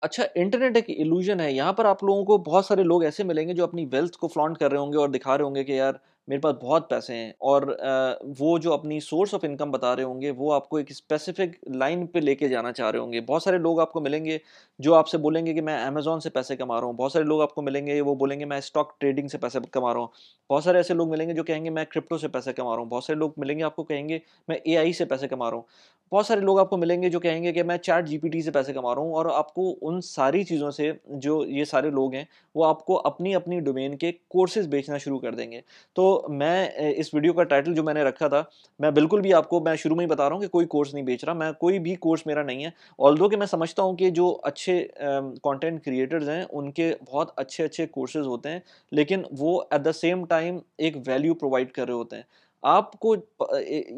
अच्छा, इंटरनेट एक इल्यूज़न है। यहाँ पर आप लोगों को बहुत सारे लोग ऐसे मिलेंगे जो अपनी वेल्थ को फ्लॉन्ट कर रहे होंगे और दिखा रहे होंगे कि यार मेरे पास बहुत पैसे हैं, और वो जो अपनी सोर्स ऑफ इनकम बता रहे होंगे, वो आपको एक स्पेसिफिक लाइन पे लेके जाना चाह रहे होंगे। बहुत सारे लोग आपको मिलेंगे जो आपसे बोलेंगे कि मैं अमेज़न से पैसे कमा रहा हूँ। बहुत सारे लोग आपको मिलेंगे, वो बोलेंगे मैं स्टॉक ट्रेडिंग से पैसे कमा रहा हूँ। बहुत सारे ऐसे लोग मिलेंगे जो कहेंगे मैं क्रिप्टो से पैसे कमा रहा हूँ। बहुत सारे लोग मिलेंगे आपको कहेंगे मैं एआई से पैसे कमा रहा हूँ। बहुत सारे लोग आपको मिलेंगे जो कहेंगे कि मैं चैट जीपीटी से पैसे कमा रहा हूँ, और आपको उन सारी चीज़ों से, जो ये सारे लोग हैं, वो आपको अपनी-अपनी डोमेन के कोर्सेज़ बेचना शुरू कर देंगे। तो मैं इस वीडियो का टाइटल जो मैंने रखा था, मैं बिल्कुल भी आपको मैं शुरू में ही बता रहा हूँ कि कोई कोर्स नहीं बेच रहा, मैं कोई भी कोर्स मेरा नहीं है। ऑल्दो कि मैं समझता हूँ कि जो अच्छे कंटेंट क्रिएटर्स हैं, उनके बहुत अच्छे-अच्छे कोर्सेज़ होते हैं, लेकिन वो एट द सेम टाइम एक वैल्यू प्रोवाइड कर रहे होते हैं। आपको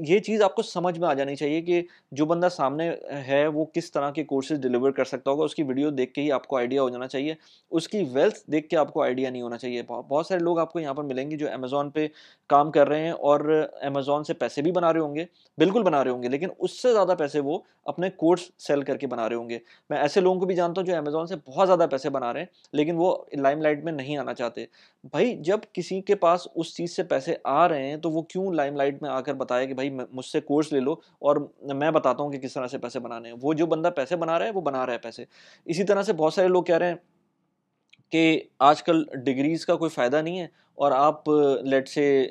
ये चीज़ आपको समझ में आ जानी चाहिए कि जो बंदा सामने है, वो किस तरह के कोर्सेज़ डिलीवर कर सकता होगा, उसकी वीडियो देख के ही आपको आइडिया हो जाना चाहिए। उसकी वेल्थ देख के आपको आइडिया नहीं होना चाहिए। बहुत सारे लोग आपको यहाँ पर मिलेंगे जो अमेज़न पे काम कर रहे हैं और अमेज़न से पैसे भी बना रहे होंगे, बिल्कुल बना रहे होंगे, लेकिन उससे ज़्यादा पैसे वो अपने कोर्स सेल करके बना रहे होंगे। मैं ऐसे लोगों को भी जानता हूँ जो अमेज़न से बहुत ज़्यादा पैसे बना रहे हैं, लेकिन वो लाइमलाइट में नहीं आना चाहते। भाई, जब किसी के पास उस चीज़ से पैसे आ रहे हैं, तो वो क्यों लाइमलाइट में आकर बताए कि भाई मुझसे कोर्स ले लो और मैं बताता हूँ कि किस तरह से पैसे बनाने हैं। वो जो बंदा पैसे बना रहा है, वो बना रहा है पैसे। इसी तरह से बहुत सारे लोग कह रहे हैं कि आजकल डिग्रीज़ का कोई फ़ायदा नहीं है, और आप लेट्स से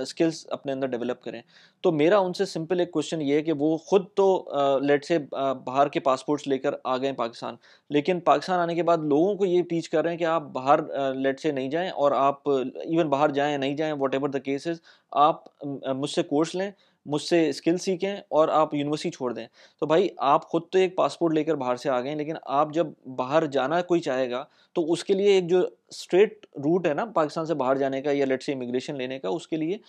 स्किल्स अपने अंदर डेवलप करें। तो मेरा उनसे सिंपल एक क्वेश्चन ये है कि वो खुद तो लेट्स से बाहर के पासपोर्ट्स लेकर आ गए पाकिस्तान, लेकिन पाकिस्तान आने के बाद लोगों को ये टीच कर रहे हैं कि आप बाहर लेट्स से नहीं जाएँ, और आप इवन बाहर जाएँ या नहीं जाएँ, व्हाटएवर द केस इज़, आप मुझसे कोर्स लें, मुझसे स्किल सीखें और आप यूनिवर्सिटी छोड़ दें। तो भाई, आप खुद तो एक पासपोर्ट लेकर बाहर से आ गए हैं, लेकिन आप जब बाहर जाना कोई चाहेगा, तो उसके लिए एक जो स्ट्रेट रूट है ना पाकिस्तान से बाहर जाने का, या लेट्स से इमिग्रेशन लेने का, उसके लिए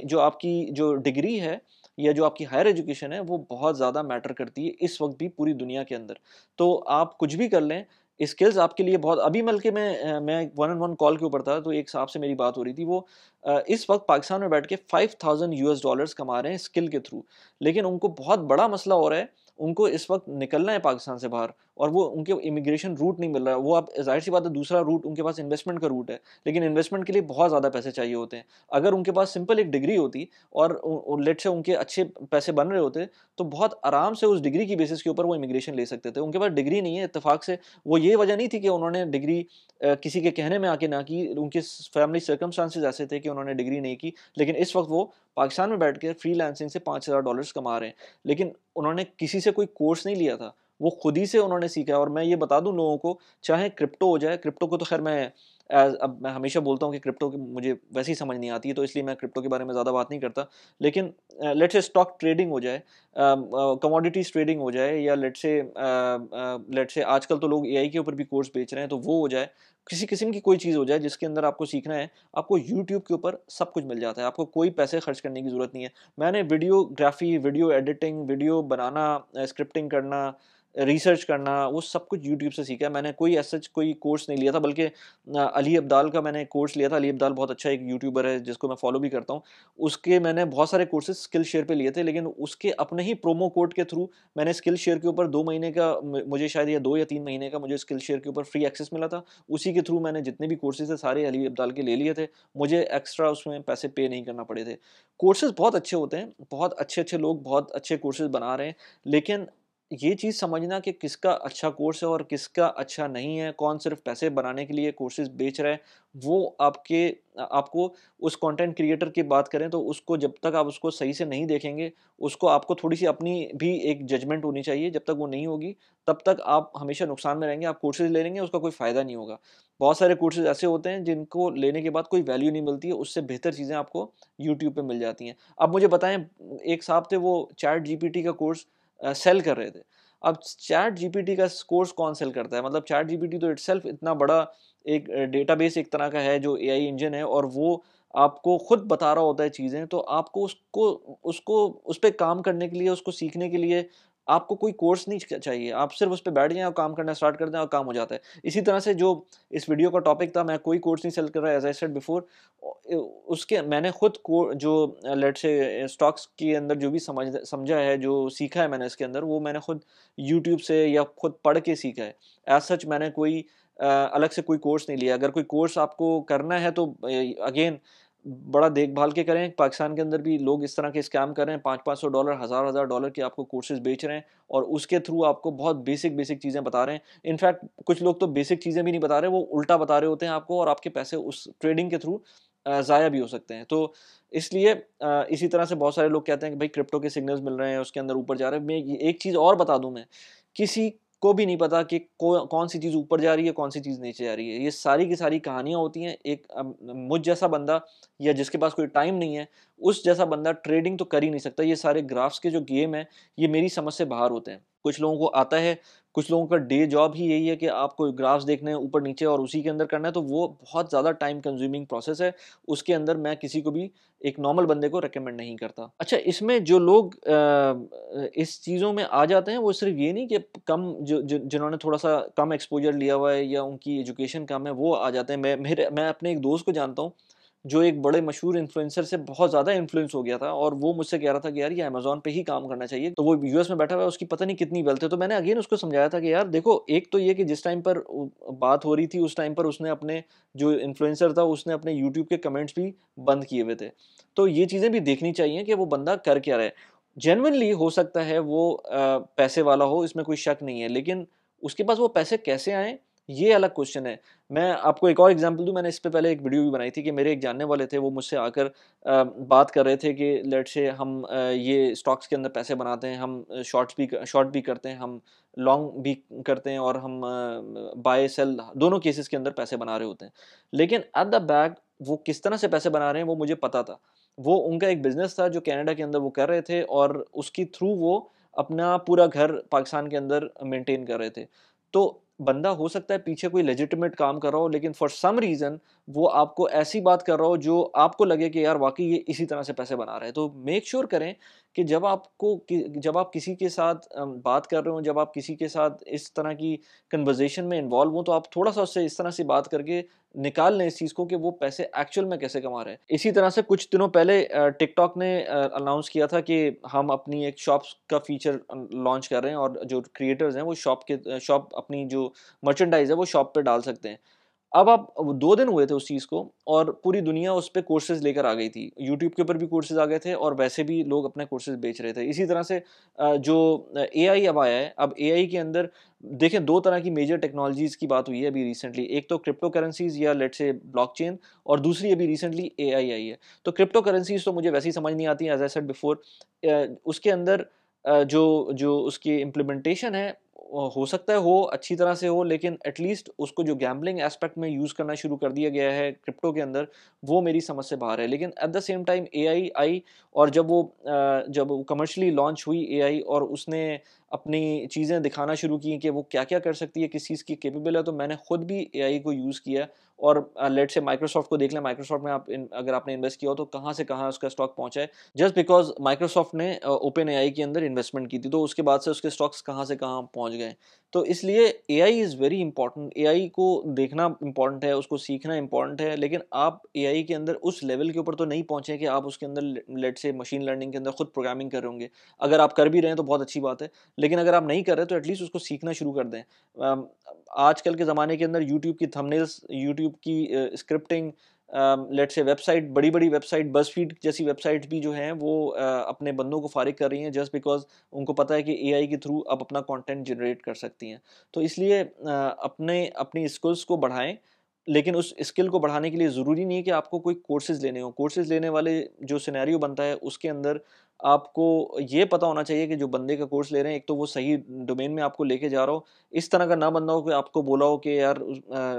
जो आपकी जो डिग्री है या जो आपकी हायर एजुकेशन है, वो बहुत ज़्यादा मैटर करती है इस वक्त भी पूरी दुनिया के अंदर। तो आप कुछ भी कर लें, स्किल्स आपके लिए बहुत। अभी बल्कि मैं वन ऑन वन कॉल के ऊपर था, तो एक साहब से मेरी बात हो रही थी, वो इस वक्त पाकिस्तान में बैठ के $5000 कमा रहे हैं स्किल के थ्रू, लेकिन उनको बहुत बड़ा मसला हो रहा है। उनको इस वक्त निकलना है पाकिस्तान से बाहर, और वो उनके इमिग्रेशन रूट नहीं मिल रहा है। वो, आप ज़ाहिर-सी बात है, दूसरा रूट उनके पास इन्वेस्टमेंट का रूट है, लेकिन इन्वेस्टमेंट के लिए बहुत ज़्यादा पैसे चाहिए होते हैं। अगर उनके पास सिंपल एक डिग्री होती और लेट्स से उनके अच्छे पैसे बन रहे होते, तो बहुत आराम से उस डिग्री की बेसिस के ऊपर वो इमिग्रेशन ले सकते थे। उनके पास डिग्री नहीं है इत्तेफ़ाक से। वो ये वजह नहीं थी कि उन्होंने डिग्री किसी के कहने में आके ना की, उनके फैमिली सर्कमस्टेंसेस ऐसे थे कि उन्होंने डिग्री नहीं की, लेकिन इस वक़्त वो पाकिस्तान में बैठ के फ्रीलांसिंग से $5000 कमा रहे हैं। लेकिन उन्होंने किसी से कोई कोर्स नहीं लिया था, वो खुद ही से उन्होंने सीखा है। और मैं ये बता दूँ लोगों को, चाहे क्रिप्टो हो जाए, क्रिप्टो को तो ख़ैर मैं अब मैं हमेशा बोलता हूँ कि क्रिप्टो की मुझे वैसे ही समझ नहीं आती है, तो इसलिए मैं क्रिप्टो के बारे में ज़्यादा बात नहीं करता। लेकिन लेट्स से स्टॉक ट्रेडिंग हो जाए, कमोडिटीज़ ट्रेडिंग हो जाए, या लेट्स से आजकल तो लोग एआई के ऊपर भी कोर्स बेच रहे हैं, तो वो हो जाए। किसी किस्म की कोई चीज़ हो जाए जिसके अंदर आपको सीखना है, आपको यूट्यूब के ऊपर सब कुछ मिल जाता है, आपको कोई पैसे खर्च करने की ज़रूरत नहीं है। मैंने वीडियोग्राफ़ी, वीडियो एडिटिंग, वीडियो बनाना, स्क्रिप्टिंग करना, रिसर्च करना, वो सब कुछ यूट्यूब से सीखा है। मैंने कोई एज़ सच कोई कोर्स नहीं लिया था, बल्कि अली अब्दाल का मैंने कोर्स लिया था। अली अब्दाल बहुत अच्छा एक यूट्यूबर है जिसको मैं फ़ॉलो भी करता हूँ। उसके मैंने बहुत सारे कोर्सेज़ स्किल शेयर पे लिए थे, लेकिन उसके अपने ही प्रोमो कोड के थ्रू मैंने स्किल शेयर के ऊपर 2 महीने का मुझे शायद, या 2 या 3 महीने का मुझे स्किल शेयर के ऊपर फ्री एक्सेस मिला था। उसी के थ्रू मैंने जितने भी कोर्सेज़ थे सारे अली अब्दाल के ले लिए थे। मुझे एक्स्ट्रा उसमें पैसे पे नहीं करना पड़े थे। कोर्सेज़ बहुत अच्छे होते हैं, बहुत अच्छे-अच्छे लोग बहुत अच्छे कोर्सेज़ बना रहे हैं, लेकिन ये चीज़ समझना कि किसका अच्छा कोर्स है और किसका अच्छा नहीं है, कौन सिर्फ़ पैसे बनाने के लिए कोर्सेज़ बेच रहा है, वो आपको उस कंटेंट क्रिएटर की बात करें तो उसको जब तक आप उसको सही से नहीं देखेंगे, उसको आपको थोड़ी-सी अपनी भी एक जजमेंट होनी चाहिए। जब तक वो नहीं होगी, तब तक आप हमेशा नुकसान में रहेंगे। आप कोर्सेज़ ले लेंगे, उसका कोई फ़ायदा नहीं होगा। बहुत सारे कोर्सेज़ ऐसे होते हैं जिनको लेने के बाद कोई वैल्यू नहीं मिलती है, उससे बेहतर चीज़ें आपको यूट्यूब पे मिल जाती हैं। अब मुझे बताएँ, एक साहब थे, वो चैट जीपीटी का कोर्स सेल कर रहे थे। अब चैट जीपीटी का कोर्स कौन सेल करता है? मतलब चैट जीपीटी तो इटसेल्फ इतना बड़ा एक डेटाबेस एक तरह का है, जो एआई इंजन है, और वो आपको खुद बता रहा होता है चीज़ें, तो आपको उसको उसको उस पे काम करने के लिए, उसको सीखने के लिए आपको कोई कोर्स नहीं चाहिए, आप सिर्फ उस पे बैठ जाएँ और काम करना स्टार्ट कर दें और काम हो जाता है। इसी तरह से जो इस वीडियो का टॉपिक था, मैं कोई कोर्स नहीं सेल कर रहा, एज़ आई सेड बिफोर, उसके मैंने खुद को जो लेट्स से स्टॉक्स के अंदर जो भी समझा है, जो सीखा है मैंने इसके अंदर, वो मैंने खुद यूट्यूब से या खुद पढ़ के सीखा है। एज़ सच मैंने कोई अलग से कोई कोर्स नहीं लिया। अगर कोई कोर्स आपको करना है तो अगेन बड़ा देखभाल के करें। पाकिस्तान के अंदर भी लोग इस तरह के स्कैम कर रहे हैं, $500-500, हज़ार-हज़ार डॉलर के आपको कोर्सेज़ बेच रहे हैं और उसके थ्रू आपको बहुत बेसिक चीज़ें बता रहे हैं। इनफैक्ट कुछ लोग तो बेसिक चीज़ें भी नहीं बता रहे, वो उल्टा बता रहे होते हैं आपको और आपके पैसे उस ट्रेडिंग के थ्रू ज़ाया भी हो सकते हैं। तो इसलिए इसी तरह से बहुत सारे लोग कहते हैं कि भाई क्रिप्टो के सिग्नल्स मिल रहे हैं, उसके अंदर ऊपर जा रहे हैं। मैं ये एक चीज़ और बता दूँ मैं, किसी को भी नहीं पता कि कौन-सी चीज़ ऊपर जा रही है, कौन-सी चीज़ नीचे जा रही है। ये सारी की सारी कहानियाँ होती हैं। एक मुझ जैसा बंदा या जिसके पास कोई टाइम नहीं है, उस जैसा बंदा ट्रेडिंग तो कर ही नहीं सकता। ये सारे ग्राफ्स के जो गेम हैं, ये मेरी समझ से बाहर होते हैं। कुछ लोगों को आता है, कुछ लोगों का डे जॉब ही यही है कि आपको ग्राफ्स देखने हैं ऊपर-नीचे और उसी के अंदर करना है, तो वो बहुत ज़्यादा टाइम कंज्यूमिंग प्रोसेस है। उसके अंदर मैं किसी को भी, एक नॉर्मल बंदे को रिकमेंड नहीं करता। अच्छा, इसमें जो लोग इस चीज़ों में आ जाते हैं, वो सिर्फ़ ये नहीं कि कम जिन्होंने थोड़ा-सा कम एक्सपोज़र लिया हुआ है या उनकी एजुकेशन कम है, वो आ जाते हैं। मैं अपने एक दोस्त को जानता हूँ, जो एक बड़े मशहूर इन्फ्लुएंसर से बहुत ज़्यादा इन्फ्लुएंस हो गया था और वो मुझसे कह रहा था कि यार ये अमेज़न पे ही काम करना चाहिए। तो वो यूएस में बैठा हुआ है, उसकी पता नहीं कितनी वेल्थ है। तो मैंने अगेन उसको समझाया था कि यार देखो, एक तो ये कि जिस टाइम पर बात हो रही थी, उस टाइम पर उसने अपने, जो इन्फ्लुएंसर था, उसने अपने यूट्यूब के कमेंट्स भी बंद किए हुए थे। तो ये चीज़ें भी देखनी चाहिए कि वो बंदा कर क्या रहा है। जेन्युइनली हो सकता है वो पैसे वाला हो, इसमें कोई शक नहीं है, लेकिन उसके पास वो पैसे कैसे आएँ, ये अलग क्वेश्चन है। मैं आपको एक और एग्ज़ाम्पल दूँ, मैंने इस पे पहले एक वीडियो भी बनाई थी कि मेरे एक जानने वाले थे, वो मुझसे आकर बात कर रहे थे कि लेट्स से हम ये स्टॉक्स के अंदर पैसे बनाते हैं, हम शॉर्ट भी करते हैं, हम लॉन्ग भी करते हैं और हम बाय सेल दोनों केसेस के अंदर पैसे बना रहे होते हैं। लेकिन एट द बैक वो किस तरह से पैसे बना रहे हैं, वो मुझे पता था। वो उनका एक बिज़नेस था जो कनाडा के अंदर वो कर रहे थे और उसके थ्रू वो अपना पूरा घर पाकिस्तान के अंदर मेंटेन कर रहे थे। तो बंदा हो सकता है पीछे कोई लेजिटिमेट काम कर रहा हो, लेकिन फॉर सम रीज़न वो आपको ऐसी बात कर रहा हो जो आपको लगे कि यार वाक़ई ये इसी तरह से पैसे बना रहा है। तो मेक श्योर करें कि जब आप किसी के साथ बात कर रहे हो, जब आप किसी के साथ इस तरह की कन्वर्सेशन में इन्वॉल्व हो, तो आप थोड़ा-सा उससे इस तरह से बात करके निकाल लें इस चीज़ को कि वो पैसे एक्चुअल में कैसे कमा रहे हैं। इसी तरह से कुछ दिनों पहले टिकटॉक ने अनाउंस किया था कि हम अपनी एक शॉप्स का फीचर लॉन्च कर रहे हैं और जो क्रिएटर्स हैं वो शॉप अपनी जो मर्चेंडाइज़ है वो शॉप पे डाल सकते हैं। अब 2 दिन हुए थे उस चीज़ को और पूरी दुनिया उस पे कोर्सेज़ लेकर आ गई थी। यूट्यूब के ऊपर भी कोर्सेज़ आ गए थे और वैसे भी लोग अपने कोर्सेज़ बेच रहे थे। इसी तरह से जो एआई अब आया है, अब एआई के अंदर देखें 2 तरह की मेजर टेक्नोलॉजीज़ की बात हुई है अभी रिसेंटली। एक तो क्रिप्टो करेंसीज़ या लेट्स से ब्लॉकचेन और दूसरी अभी रिसेंटली एआई आई है। तो क्रिप्टो करेंसीज़ तो मुझे वैसे ही समझ नहीं आती एज़ आई सेड बिफोर। उसके अंदर जो जो उसकी इम्प्लीमेंटेशन है, हो सकता है हो अच्छी तरह से हो, लेकिन एटलीस्ट उसको जो गैम्बलिंग एस्पेक्ट में यूज़ करना शुरू कर दिया गया है क्रिप्टो के अंदर, वो मेरी समझ से बाहर है। लेकिन at the same time AI आई और जब वो कमर्शियली लॉन्च हुई एआई और उसने अपनी चीज़ें दिखाना शुरू की कि वो क्या-क्या कर सकती है, किस चीज़ की कैपेबल है, तो मैंने खुद भी एआई को यूज़ किया और लेट्स से माइक्रोसॉफ्ट को देख लें, माइक्रोसॉफ्ट में अगर आपने इन्वेस्ट किया हो तो कहाँ से कहाँ उसका स्टॉक पहुँचा है। जस्ट बिकॉज़ माइक्रोसॉफ्ट ने ओपन एआई के अंदर इन्वेस्टमेंट की थी, तो उसके बाद से उसके स्टॉक्स कहाँ से कहाँ पहुँच गए। तो इसलिए AI is very important, AI को देखना इम्पॉर्टेंट है, उसको सीखना इम्पॉर्टेंट है, लेकिन आप एआई के अंदर उस लेवल के ऊपर तो नहीं पहुँचे कि आप उसके अंदर लेट्स से मशीन लर्निंग के अंदर खुद प्रोग्रामिंग कर रहे होंगे। अगर आप कर भी रहे हैं तो बहुत अच्छी बात है, लेकिन अगर आप नहीं कर रहे तो एटलीस्ट उसको सीखना शुरू कर दें। अम, आजकल के ज़माने के अंदर यूट्यूब की थंबनेल्स, यूट्यूब की स्क्रिप्टिंग, लेट्स से वेबसाइट, बड़ी-बड़ी वेबसाइट, बज़फीड जैसी वेबसाइट्स भी जो हैं वो अपने बंदों को फ़ारिग कर रही हैं जस्ट बिकॉज़ उनको पता है कि एआई के थ्रू अब अपना कंटेंट जनरेट कर सकती हैं। तो इसलिए अपनी स्किल्स को बढ़ाएँ, लेकिन उस स्किल को बढ़ाने के लिए ज़रूरी नहीं है कि आपको कोई कोर्सेज़ लेने हों। कोर्सेज़ लेने वाले जो सिनेरियो बनता है उसके अंदर आपको ये पता होना चाहिए कि जो बंदे का कोर्स ले रहे हैं, एक तो वो सही डोमेन में आपको लेके जा रहा हो। इस तरह का ना बंदा हो कि आपको बोला हो कि यार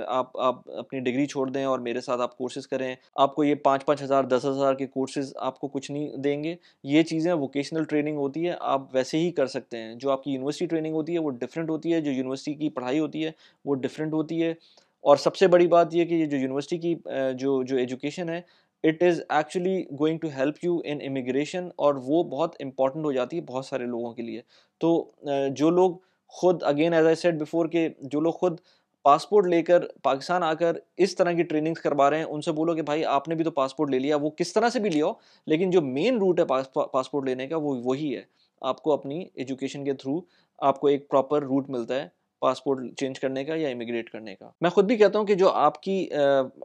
आप अपनी डिग्री छोड़ दें और मेरे साथ आप कोर्सेज़ करें। आपको ये 5-5 हज़ार, 10 हज़ार के कोर्सेज़ आपको कुछ नहीं देंगे। ये चीज़ें वोकेशनल ट्रेनिंग होती है, आप वैसे ही कर सकते हैं। जो आपकी यूनिवर्सिटी ट्रेनिंग होती है, वो डिफरेंट होती है, जो यूनिवर्सिटी की पढ़ाई होती है, वो डिफरेंट होती है। और सबसे बड़ी बात ये है कि ये जो यूनिवर्सिटी की जो जो एजुकेशन है, it is actually going to help you in immigration, और वो बहुत इंपॉर्टेंट हो जाती है बहुत सारे लोगों के लिए। तो जो लोग खुद, again as I said before, के जो लोग खुद पासपोर्ट लेकर पाकिस्तान आकर इस तरह की ट्रेनिंग्स करवा रहे हैं, उनसे बोलो कि भाई आपने भी तो पासपोर्ट ले लिया, वो किस तरह से भी लिया हो, लेकिन जो मेन रूट है पासपोर्ट लेने का वो वही है। आपको अपनी एजुकेशन के थ्रू आपको एक प्रॉपर रूट मिलता है पासपोर्ट चेंज करने का या इमिग्रेट करने का। मैं खुद भी कहता हूँ कि जो आपकी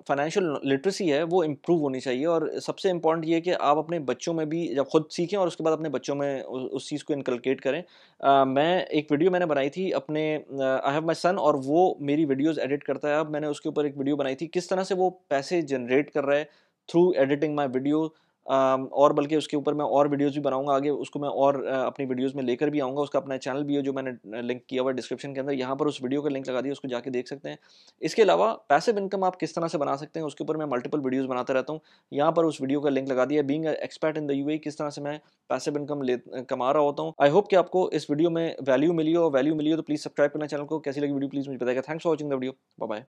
फाइनेंशियल लिटरेसी है वो इम्प्रूव होनी चाहिए, और सबसे इम्पॉर्टेंट ये है कि आप अपने बच्चों में भी जब खुद सीखें और उसके बाद अपने बच्चों में उस चीज़ को इनकलकेट करें। मैं एक वीडियो मैंने बनाई थी अपने, आई हैव माई सन, और वो मेरी वीडियोज़ एडिट करता है। अब मैंने उसके ऊपर एक वीडियो बनाई थी किस तरह से वो पैसे जनरेट कर रहा है थ्रू एडिटिंग माई वीडियो। और बल्कि उसके ऊपर मैं और वीडियोज़ भी बनाऊँगा आगे, उसको मैं और अपनी वीडियोज़ में लेकर भी आऊँगा। उसका अपना चैनल भी है जो मैंने लिंक किया हुआ है डिस्क्रिप्शन के अंदर, यहाँ पर उस वीडियो का लिंक लगा दिया, उसको जाके देख सकते हैं। इसके अलावा पैसिव इनकम आप किस तरह से बना सकते हैं, उसके ऊपर मैं मल्टीपल वीडियोज़ बनाता रहता हूँ। यहाँ पर उस वीडियो का लिंक लगा दिया, being a expert in the UAE, किस तरह से मैं पैसिव इनकम कमा रहा होता हूँ। आई होप कि आपको इस वीडियो में वैल्यू मिली हो, तो प्लीज़ सब्सक्राइब करना चैनल को। कैसी लगी वीडियो प्लीज़ मुझे बताइएगा। Thanks for watching the video. Bye bye.